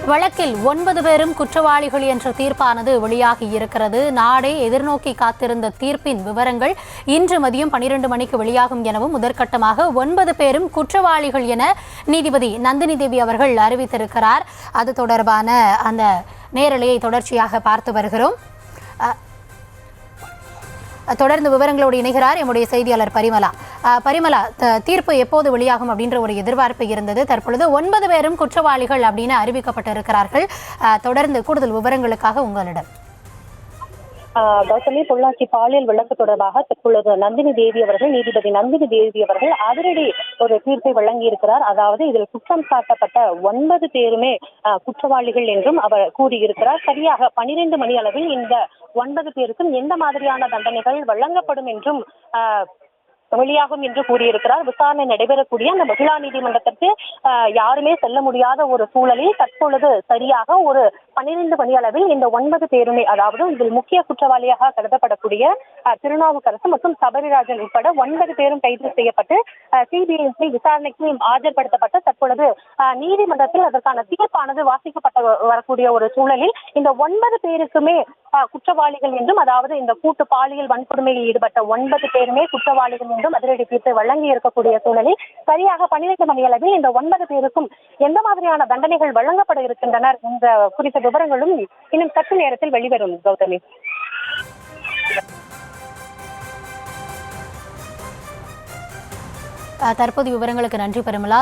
வழக்கில் 9 பேரும் குற்றவாளிகள் என்ற தீர்ப்பானது வெளியாகி இருக்கிறது. நாடே எதிர்நோக்கி காத்திருந்த தீர்ப்பின் விவரங்கள் இன்று மதியம் 12 மணிக்கு வெளியாகும் எனவும் முதற்கட்டமாக 9 பேரும் குற்றவாளிகள் என நீதிபதி நந்தினி தேவி அவர்கள் அறிவித்திருக்கிறார். அது தொடர்பான அந்த நேரலையை தொடர்ச்சியாக பார்த்து வருகிறோம். தொடர்ந்து விவரங்களோடு இணைகிறார் எம்முடைய செய்தியாளர் பரிமலா. தீர்ப்பு எப்போது வெளியாகும் அப்படின்ற ஒரு எதிர்பார்ப்பு இருந்தது. தற்பொழுது 9 பேரும் குற்றவாளிகள் அப்படின்னு அறிவிக்கப்பட்டிருக்கிறார்கள். தொடர்ந்து கூடுதல் விவரங்களுக்காக உங்களிடம். கௌதமி, பொள்ளாச்சி பாலியல் வழக்கு தொடர்பாக தற்பொழுது நீதிபதி நந்தினி தேவி அவர்கள் அதிரடி ஒரு தீர்ப்பை வழங்கி இருக்கிறார். அதாவது இதில் குற்றம் சாட்டப்பட்ட 9 பேருமே குற்றவாளிகள் என்றும் அவர் கூறியிருக்கிறார். சரியாக 12 மணி அளவில் இந்த 9 பேருக்கும் எந்த மாதிரியான தண்டனைகள் வழங்கப்படும் என்றும் வெளியாகும் என்று கூறியிருக்கிறார். விசாரணை நடைபெறக்கூடிய அந்த மகிழா நீதிமன்றத்திற்கு யாருமே செல்ல முடியாத ஒரு சூழலில் தற்பொழுது சரியாக ஒரு 12 மணி அளவில் இந்த 9 பேருமே, அதாவது இதில் முக்கிய குற்றவாளியாக கருதப்படக்கூடிய திருநாவுக்கரசு மற்றும் சபரிராஜன் உட்பட 9 பேரும் கைது செய்யப்பட்டு சிபிஐ விசாரணைக்கு ஆஜர்படுத்தப்பட்டு தற்பொழுது நீதிமன்றத்தில் அதற்கான தீர்ப்பானது வாசிக்கப்பட்டு வரக்கூடிய ஒரு சூழலில் இந்த 9 பேருக்குமே குற்றவாளிகள் என்றும், அதாவது இந்த கூட்டு பாலியல் வன்கொடுமையில் ஈடுபட்ட 9 பேருமே குற்றவாளிகள் என்றும் அதிரடி தீர்ப்பை வழங்கி இருக்கக்கூடிய சூழலில் சரியாக 12 மணி அளவில் இந்த 9 பேருக்கும் எந்த மாதிரியான தண்டனைகள் வழங்கப்பட இருக்கின்றனர் என்ற குறித்த விவரங்களும் இன்னும் சற்று நேரத்தில் வெளிவரும். கௌதமி, தற்போது விவரங்களுக்கு நன்றி பரிமலா.